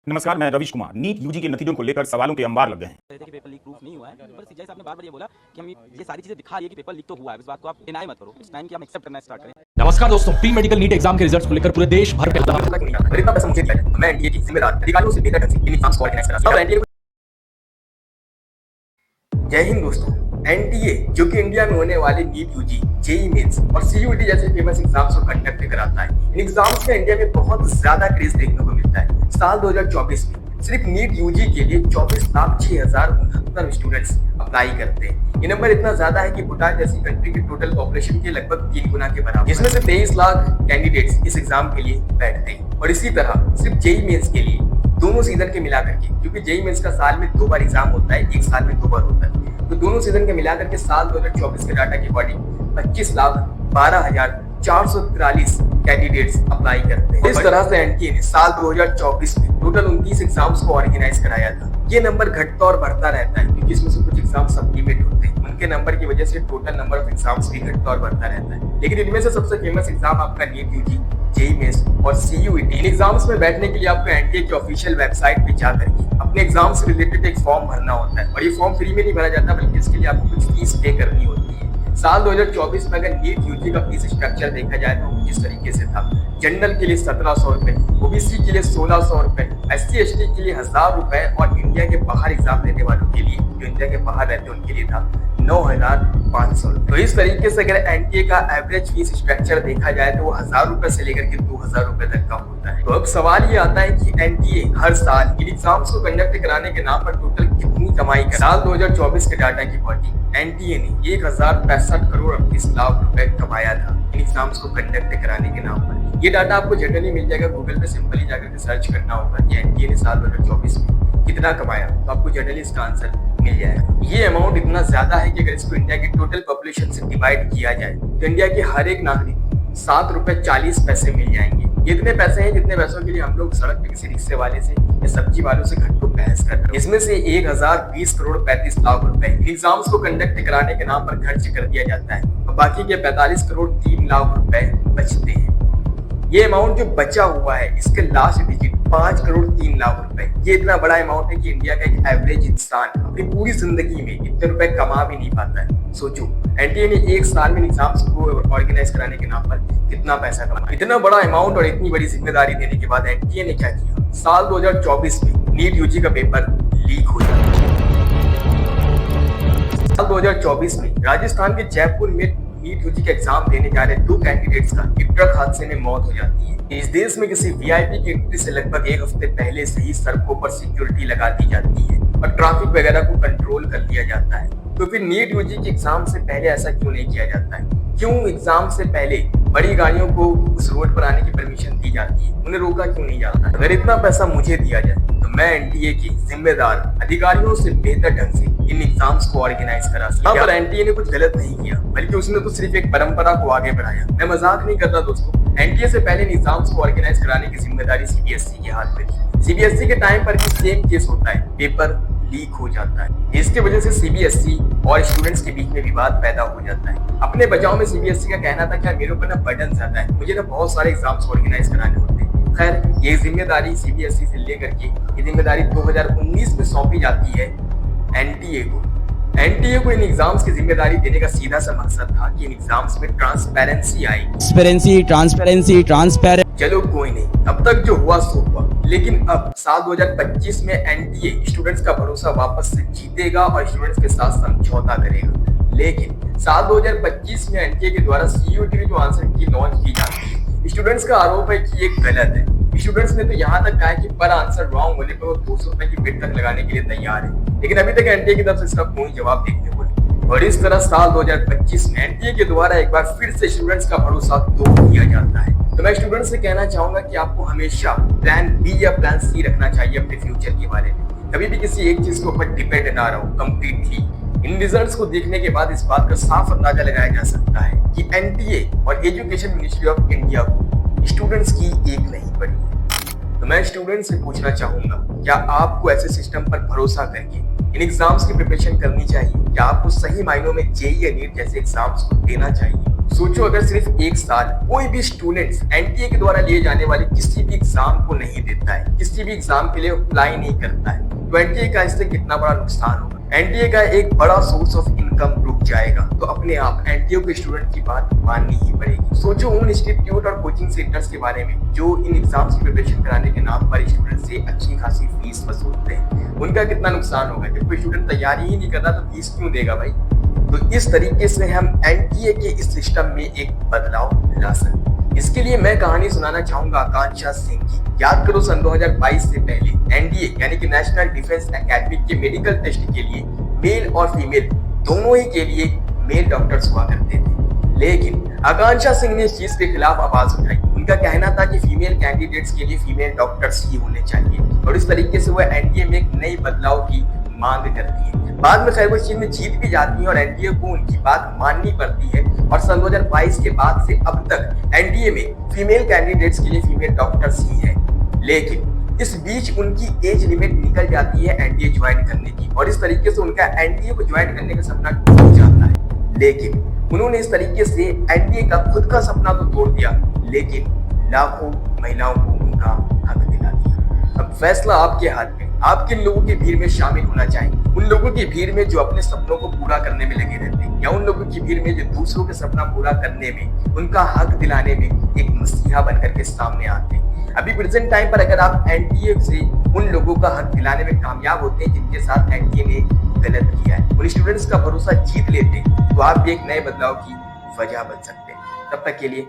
नमस्कार, मैं रविश Kumar. NEET UG के नतीजों को लेकर सवालों के अंबार लग गए हैं। कहते कि पेपर लीक प्रूफ नहीं हुआ है, पर सीजीआई साहब ने बार-बार ये बोला कि हम ये सारी चीजें दिखा रही है कि पेपर लीक तो हुआ है। इस बात को आप डिनाई मत करो। इट्स टाइम कि हम एक्सेप्ट करना स्टार्ट करें। नमस्कार दोस्तों, प्री मेडिकल नीट एग्जाम के रिजल्ट्स को लेकर पूरे देश भर में इतना पैसा मुझे दिया है, मैं एनडीए की जिम्मेदार अधिकारियों से बेहतर ढंग से इन एग्जाम्स को ऑर्गेनाइज करा। एनडीए जय हिंद दोस्तों। एनडीए जो कि इंडिया में होने वाले नीट यूजी, जेईई मेंस और सीयूईटी जैसे फेमस एग्जाम्स को कंडक्ट कराता है। इन एग्जाम्स का इंडिया में बहुत ज्यादा क्रेज देखने को मिलता है। साल 2024 में सिर्फ नीट यूजी के लिए 24,06,069 स्टूडेंट्स अप्लाई करते हैं। ये नंबर इतना ज्यादा है कि भूटान जैसी कंट्री की टोटल पॉपुलेशन के लगभग 3 गुना के बराबर, जिसमें से 23 लाख कैंडिडेट्स इस एग्जाम के लिए बैठते हैं। और इसी तरह सिर्फ जेईई मेंस के लिए दोनों सीजन के मिलाकर के, क्योंकि जेईई मेंस का साल में 2 बार एग्जाम होता है, एक साल में 2 बार होता है, तो दोनों सीजन के मिलाकर के साल 2024 के डाटा के अकॉर्डिंग 25,12,443 कैंडिडेट्स अप्लाई करते हैं। इस तरह से एनटीए ने साल 2024 में टोटल 29 एग्जाम्स को ऑर्गेनाइज कराया था। ये नंबर घटता और बढ़ता रहता है, क्योंकि इसमें से कुछ एग्जाम सप्लीमेंट होते हैं। उनके नंबर की वजह से टोटल नंबर ऑफ एग्जाम्स भी घटता और बढ़ता रहता है। लेकिन इनमें से सबसे फेमस एग्जाम आपका नीट यूजी, जेईई मेंस और सीयूईटी। इन एग्जाम्स में बैठने के लिए आपको एनटीए की ऑफिशियल वेबसाइट पे जाकर के अपने एग्जाम से रिलेटेड एक फॉर्म भरना होता है। और ये फॉर्म फ्री में नहीं भरा जाता, बल्कि इसके लिए आपको कुछ फीस पे करनी होती है। साल 2024 में अगर नीट यूजी का फीस स्ट्रक्चर देखा जाए तो कुछ इस तरीके से था। जनरल के लिए 1700 रुपए, ओबीसी के लिए 1600 रुपए, एससी एसटी के लिए 1000 रुपए और इंडिया के बाहर एग्जाम देने वालों के लिए, जो इंडिया के बाहर रहते हैं, उनके लिए था 9,500 रुपए। तो इस तरीके से अगर एनटीए का एवरेज फीस स्ट्रक्चर देखा जाए तो वो 1000 रुपए से लेकर के 2000 रुपए तक का होता है। तो अब सवाल ये आता है कि एनटीए हर साल इन एग्जाम्स को कंडक्ट कराने के नाम पर टोटल कितनी कमाई कर। साल 2024 के डाटा की अकॉर्डिंग एनटीए ने 1065 करोड़ 38 लाख रुपए कमाया था इन एग्जाम्स को कंडक्ट कराने के नाम पर। ये डाटा आपको जनरली मिल जाएगा, गूगल पे सिंपली जाकर सर्च करना होगा कि एनटीए ने साल 2024 में कितना कमाया, तो आपको जनरली इसका आंसर मिल जाएगा। ये अमाउंट इतना ज्यादा है कि अगर इसको इंडिया की टोटल पॉपुलेशन से डिवाइड किया जाए तो इंडिया के हर एक नागरिक को 7 रुपए 40 पैसे मिल जाएंगे। ये इतने पैसे हैं जितने पैसों के लिए हम लोग सड़क पे किसी रिक्शे वाले से या सब्जी वालों से घंटों बहस कर रहे हैं। इसमें से 1020 करोड़ 35 लाख रुपए एग्जाम्स को कंडक्ट कराने के नाम पर खर्च कर दिया जाता है और बाकी के 45 करोड़ 3 लाख रुपए बचते हैं। ये अमाउंट जो बचा हुआ है, इसके लास्ट डिजिट 5 करोड़ 3 लाख रुपए। ये इतना बड़ा अमाउंट है कि इंडिया का एक एवरेज इंसान अपनी पूरी जिंदगी में इतने रुपए कमा भी नहीं पाता है। सोचो, एनटीए ने एक साल में एग्जाम्स को ऑर्गेनाइज कराने के नाम पर कितना पैसा कमाया। इतना बड़ा अमाउंट और इतनी बड़ी जिम्मेदारी देने के बाद एनटीए ने क्या किया, साल 2024 में नीट यूजी का पेपर लीक हो गया। साल 2024 में राजस्थान के जयपुर में नीट यूजी का एग्जाम देने जा रहे 2 कैंडिडेट्स का एक ट्रक हादसे में मौत हो जाती है। इस देश में किसी वीआईपी की एंट्री से लगभग 1 हफ्ते पहले से ही सड़कों पर सिक्योरिटी लगा दी जाती है और ट्रैफिक वगैरह को कंट्रोल कर लिया जाता है। तो फिर नीट यूजी के एग्जाम से पहले ऐसा क्यों नहीं किया जाता है? क्यों एग्जाम से पहले बड़ी गाड़ियों को उस रोड पर आने की परमिशन दी जाती है? उन्हें रोका क्यों नहीं जाता? अगर इतना पैसा मुझे दिया जाए तो मैं एनटीए की जिम्मेदार अधिकारियों से बेहतर ढंग से इन एग्जाम्स को ऑर्गेनाइज करा सकता। पर एनटीए ने कुछ गलत नहीं किया, बल्कि उसने तो सिर्फ एक परंपरा को आगे बढ़ाया। मैं मजाक नहीं कर रहा दोस्तों। एनटीए से पहले इन एग्जाम्स को ऑर्गेनाइज कराने की जिम्मेदारी सीबीएसई के हाथ में थी। सीबीएसई के टाइम पर भी सेम केस होता है, पेपर लीक हो जाता है। इसकी वजह से सीबीएसई और स्टूडेंट्स के बीच में विवाद पैदा हो जाता है। अपने बचाव में सीबीएसई का कहना था कि मेरे ऊपर ना बर्डन ज्यादा है, मुझे ना बहुत सारे एग्जाम्स ऑर्गेनाइज कराने होते हैं। खैर, ये जिम्मेदारी सीबीएसई से लेकर के ये जिम्मेदारी 2019 में सौंपी जाती है एनटीए को। एनटीए को इन एग्जाम्स की जिम्मेदारी देने का सीधा सा मकसद था कि इन एग्जाम्स में ट्रांसपेरेंसी आएगी। ट्रांसपेरेंसी। चलो कोई नहीं, अब तक जो हुआ सो हुआ। लेकिन अब साल 2025 में एनटीए स्टूडेंट्स का भरोसा वापस से जीतेगा और स्टूडेंट्स के साथ समझौता करेगा। लेकिन साल 2025 में एनटीए के द्वारा सीयूईटी की जो आंसर की लॉन्च की जाती है, स्टूडेंट्स का आरोप है कि ये गलत है। स्टूडेंट्स ने तो यहाँ तक कहा है कि पर आंसर रॉन्ग होने पर वो 200 रुपए की बिड तक लगाने के लिए तैयार है। लेकिन अभी तक एनटीए की तरफ से इसका कोई जवाब देखने को नहीं। और इस तरह साल 2025 में एनटीए के द्वारा एक बार फिर से स्टूडेंट्स का भरोसा तोड़ दिया जाता है। तो मैं स्टूडेंट्स से कहना चाहूंगा कि आपको हमेशा प्लान बी या प्लान सी रखना चाहिए अपने फ्यूचर के बारे में। कभी भी किसी एक चीज के ऊपर डिपेंड ना रहो कंप्लीटली। इन रिजल्ट्स को देखने के बाद इस बात का साफ अंदाजा लगाया जा सकता है कि एनटीए और एजुकेशन मिनिस्ट्री ऑफ इंडिया को स्टूडेंट्स की एक नहीं पड़ी। तो मैं स्टूडेंट्स से पूछना चाहूंगा, क्या आपको ऐसे सिस्टम पर भरोसा करके इन एग्जाम्स की प्रिपरेशन करनी चाहिए? क्या आपको सही मायनों में जेईई या नीट जैसे एग्जाम्स को देना चाहिए? सोचो अगर सिर्फ एक साल कोई भी स्टूडेंट्स एनटीए के द्वारा लिए जाने वाले किसी भी एग्जाम को नहीं देता है, किसी भी एग्जाम के लिए अप्लाई नहीं करता है, तो एनटीए का इससे कितना बड़ा नुकसान होगा। एनटीए का एक बड़ा सोर्स ऑफ इनकम रुक जाएगा, तो अपने आप एनटीए के स्टूडेंट की बात माननी ही पड़ेगी। सोचो उन इंस्टीट्यूट और कोचिंग सेंटर्स के बारे में जो इन एग्जाम्स की प्रिपरेशन कराने के नाम पर स्टूडेंट से अच्छी खासी फीस वसूलते हैं, उनका कितना नुकसान होगा। जब कोई स्टूडेंट तैयारी ही नहीं करता तो फीस क्यों देगा भाई। तो इस तरीके से हम एनटीए के इस सिस्टम में एक बदलाव ला सकते हैं। इसके लिए मैं कहानी सुनाना चाहूंगा आकांक्षा सिंह की। याद करो सन 2022 से पहले एनडीए यानी कि नेशनल डिफेंस एकेडमी के मेडिकल टेस्ट के लिए मेल और फीमेल दोनों ही के लिए मेल डॉक्टर्स हुआ करते थे, लेकिन आकांक्षा सिंह ने इस चीज के खिलाफ आवाज उठाई। उनका कहना था कि फीमेल कैंडिडेट्स के लिए फीमेल डॉक्टर्स ही होने चाहिए, और इस तरीके से वह एनडीए में एक नई बदलाव की मांग करती है। बाद में खैर वो चीज में जीत भी जाती है और एनडीए को उनकी बात माननी पड़ती है, और सन 2022 के बाद से अब तक एनडीए में फीमेल कैंडिडेट्स के लिए फीमेल डॉक्टर्स ही है। लेकिन इस बीच उनकी एज लिमिट निकल जाती है एनडीए ज्वाइन करने की, और इस तरीके से उनका एनडीए को ज्वाइन करने का सपना टूट जाता है। लेकिन उन्होंने इस तरीके से एनडीए का खुद का सपना तो तोड़ दिया, लेकिन लाखों महिलाओं को उनका हक दिला दिया। अब फैसला आपके हाथ में। आप किन लोगों की भीड़ में शामिल होना चाहेंगे? उन लोगों की भीड़ में जो अपने सपनों को पूरा करने में लगे रहते हैं, या उन लोगों की भीड़ में जो दूसरों के सपना पूरा करने में, उनका हक दिलाने में एक मसीहा बनकर के सामने आते हैं। अभी प्रेजेंट टाइम पर अगर आप एनटीए से उन लोगों का हक दिलाने में कामयाब होते हैं जिनके साथ एनटीए ने गलत किया है, उन स्टूडेंट्स का भरोसा जीत लेते हैं, तो आप भी एक नए बदलाव की वजह बन सकते हैं। तब तक के लिए